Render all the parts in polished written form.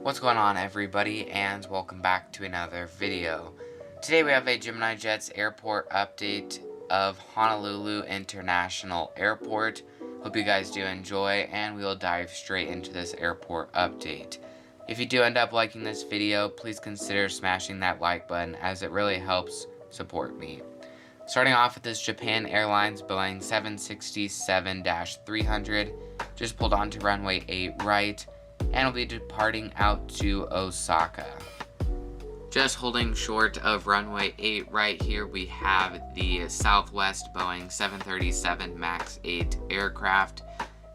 What's going on, everybody, and welcome back to another video. Today we have a Gemini Jets airport update of Honolulu International Airport. Hope you guys do enjoy, and we'll dive straight into this airport update. If you do end up liking this video, please consider smashing that like button, as it really helps support me. Starting off with this Japan Airlines Boeing 767-300, just pulled onto runway 8 right, and will be departing out to Osaka. Just holding short of runway 8 right here, we have the Southwest Boeing 737 MAX 8 aircraft.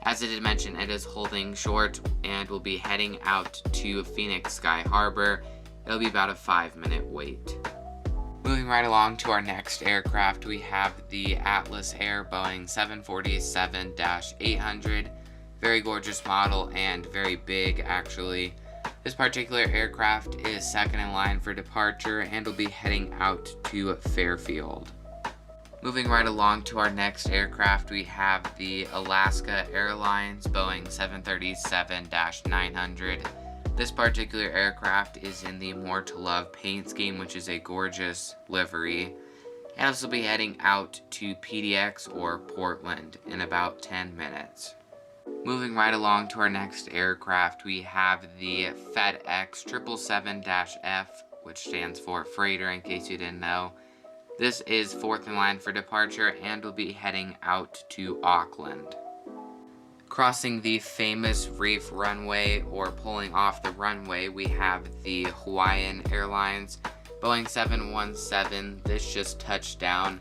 As I did mention, it is holding short and will be heading out to Phoenix Sky Harbor. It'll be about a 5-minute wait. Moving right along to our next aircraft, we have the Atlas Air Boeing 747-800. Very gorgeous model and very big, actually. This particular aircraft is second in line for departure and will be heading out to Fairfield. Moving right along to our next aircraft, we have the Alaska Airlines Boeing 737-900. This particular aircraft is in the More to Love paint scheme, which is a gorgeous livery. And this will be heading out to PDX or Portland in about 10 minutes. Moving right along to our next aircraft, we have the FedEx 777-F, which stands for freighter in case you didn't know. This is fourth in line for departure and will be heading out to Auckland. Crossing the famous Reef runway or pulling off the runway, we have the Hawaiian Airlines Boeing 717. This just touched down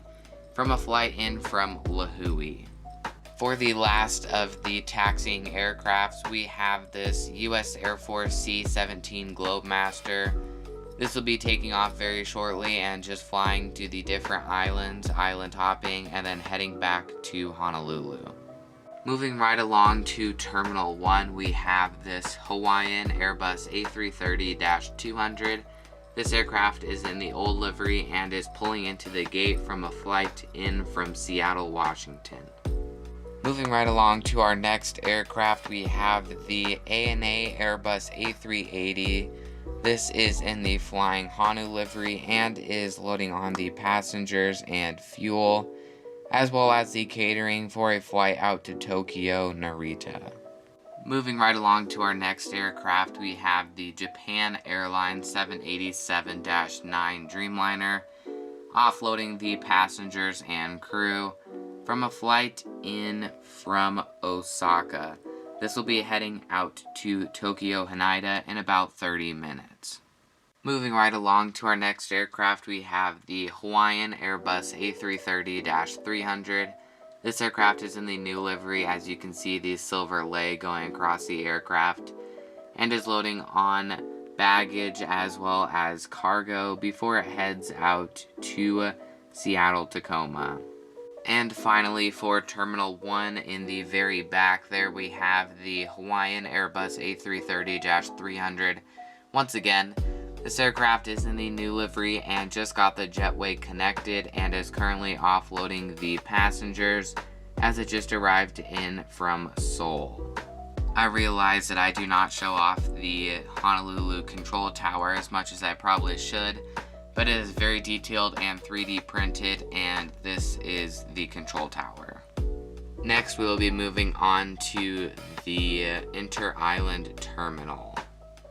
from a flight in from Lahui. For the last of the taxiing aircrafts, we have this U.S. Air Force C-17 Globemaster. This will be taking off very shortly and just flying to the different islands, island hopping, and then heading back to Honolulu. Moving right along to Terminal 1, we have this Hawaiian Airbus A380-200. This aircraft is in the old livery and is pulling into the gate from a flight in from Seattle, Washington. Moving right along to our next aircraft, we have the ANA Airbus A380. This is in the Flying Honu livery and is loading on the passengers and fuel, as well as the catering for a flight out to Tokyo Narita. Moving right along to our next aircraft, we have the Japan Airlines 787-9 Dreamliner, offloading the passengers and crew from a flight in from Osaka. This will be heading out to Tokyo Haneda in about 30 minutes. Moving right along to our next aircraft, we have the Hawaiian Airbus A330-300. This aircraft is in the new livery, as you can see the silver lei going across the aircraft, and is loading on baggage as well as cargo before it heads out to Seattle Tacoma. And finally, for Terminal 1, in the very back there, we have the Hawaiian Airbus A330-300. Once again, this aircraft is in the new livery and just got the jetway connected and is currently offloading the passengers as it just arrived in from Seoul. I realize that I do not show off the Honolulu control tower as much as I probably should, but it is very detailed and 3D printed, and this is the control tower. Next, we will be moving on to the inter-island terminal.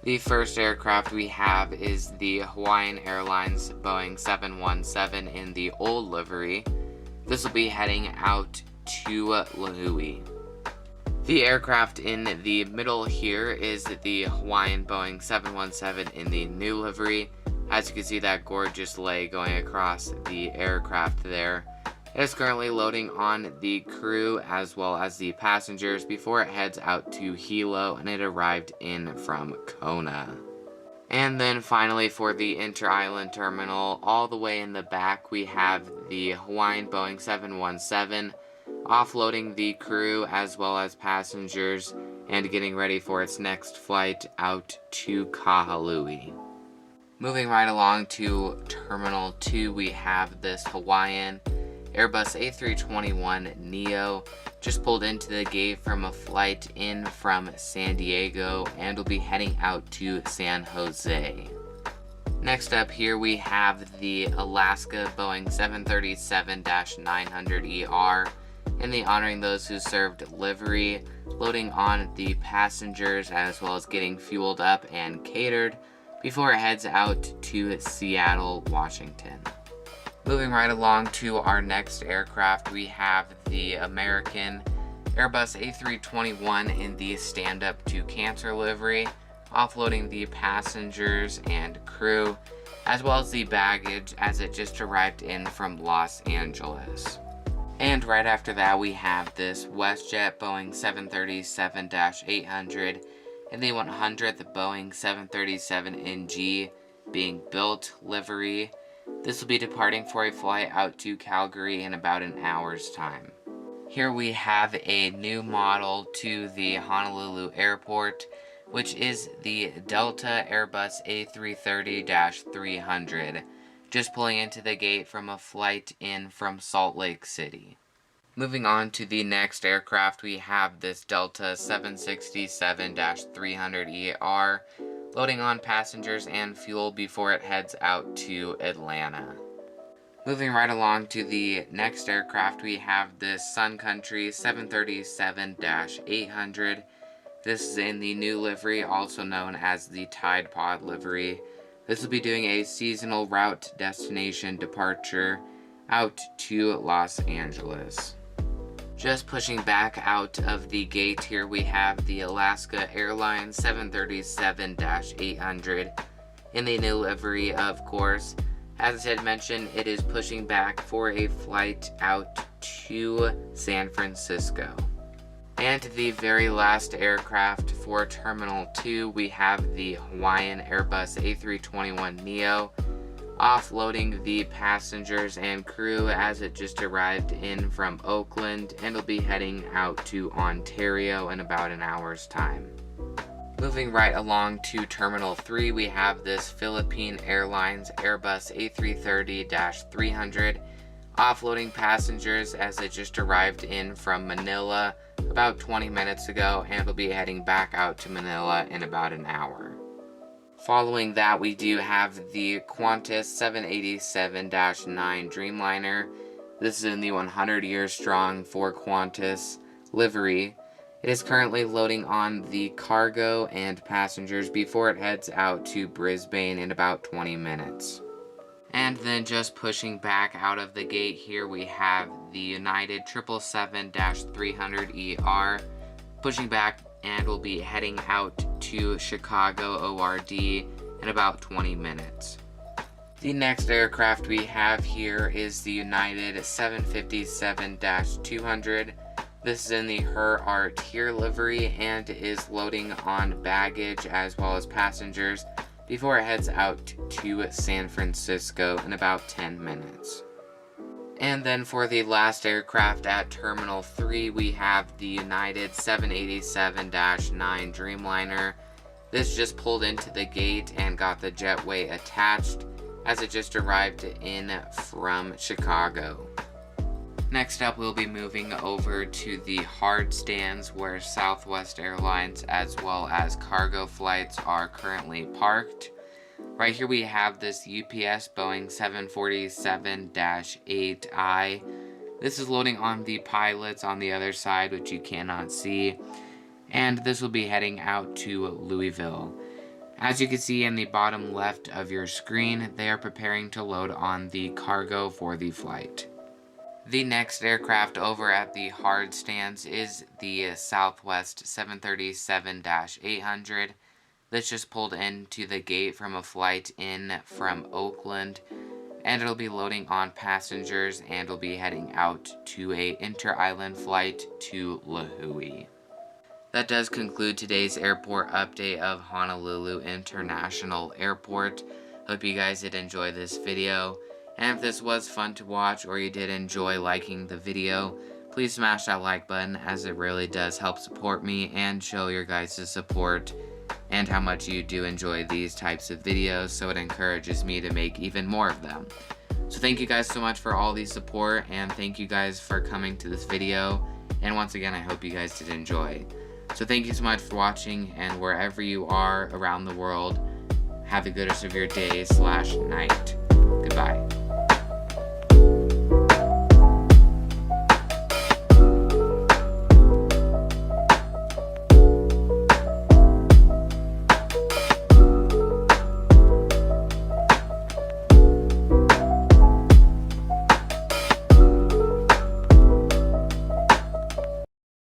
The first aircraft we have is the Hawaiian Airlines Boeing 717 in the old livery. This will be heading out to Lahui. The aircraft in the middle here is the Hawaiian Boeing 717 in the new livery. As you can see, that gorgeous lei going across the aircraft there. It is currently loading on the crew as well as the passengers before it heads out to Hilo, and it arrived in from Kona. And then finally, for the inter-island terminal, all the way in the back, we have the Hawaiian Boeing 717 offloading the crew as well as passengers and getting ready for its next flight out to Kahului. Moving right along to Terminal 2, we have this Hawaiian Airbus A321neo just pulled into the gate from a flight in from San Diego and will be heading out to San Jose. Next up here we have the Alaska Boeing 737-900ER and the honoring those who served livery, loading on the passengers as well as getting fueled up and catered before it heads out to Seattle, Washington. Moving right along to our next aircraft, we have the American Airbus A321 in the stand-up to cancer livery, offloading the passengers and crew, as well as the baggage as it just arrived in from Los Angeles. And right after that, we have this WestJet Boeing 737-800 and the 100th Boeing 737NG being built livery. This will be departing for a flight out to Calgary in about an hour's time. Here we have a new model to the Honolulu Airport, which is the Delta Airbus A330-300, just pulling into the gate from a flight in from Salt Lake City. Moving on to the next aircraft, we have this Delta 767-300ER, loading on passengers and fuel before it heads out to Atlanta. Moving right along to the next aircraft, we have this Sun Country 737-800. This is in the new livery, also known as the Tide Pod livery. This will be doing a seasonal route destination departure out to Los Angeles. Just pushing back out of the gate here, we have the Alaska Airlines 737-800 in the new livery, of course. As I had mentioned, it is pushing back for a flight out to San Francisco. And the very last aircraft for Terminal 2, we have the Hawaiian Airbus A321neo, offloading the passengers and crew as it just arrived in from Oakland and will be heading out to Ontario in about an hour's time. Moving right along to Terminal 3, we have this Philippine Airlines Airbus A330-300, offloading passengers as it just arrived in from Manila about 20 minutes ago and will be heading back out to Manila in about an hour. Following that, we do have the Qantas 787-9 Dreamliner. This is in the 100 years strong for Qantas livery. It is currently loading on the cargo and passengers before it heads out to Brisbane in about 20 minutes. And then just pushing back out of the gate here, we have the United 777-300ER pushing back and will be heading out to Chicago ORD in about 20 minutes. The next aircraft we have here is the United 757-200. This is in the Her Art Here livery and is loading on baggage as well as passengers before it heads out to San Francisco in about 10 minutes. And then for the last aircraft at Terminal 3, we have the United 787-9 Dreamliner. This just pulled into the gate and got the jetway attached as it just arrived in from Chicago. Next up, we'll be moving over to the hard stands where Southwest Airlines as well as cargo flights are currently parked. Right here we have this UPS Boeing 747-8I. This is loading on the pilots on the other side, which you cannot see. And this will be heading out to Louisville. As you can see in the bottom left of your screen, they are preparing to load on the cargo for the flight. The next aircraft over at the hard stands is the Southwest 737-800. This just pulled into the gate from a flight in from Oakland, and it'll be loading on passengers and will be heading out to a inter-island flight to Lahui. That does conclude today's airport update of Honolulu International Airport. Hope you guys did enjoy this video, and if this was fun to watch or you did enjoy liking the video, please smash that like button, as it really does help support me and show your guys' support and how much you do enjoy these types of videos, so it encourages me to make even more of them. So thank you guys so much for all the support, and thank you guys for coming to this video. And once again, I hope you guys did enjoy. So thank you so much for watching, and wherever you are around the world, have a good rest of your day / night. Goodbye.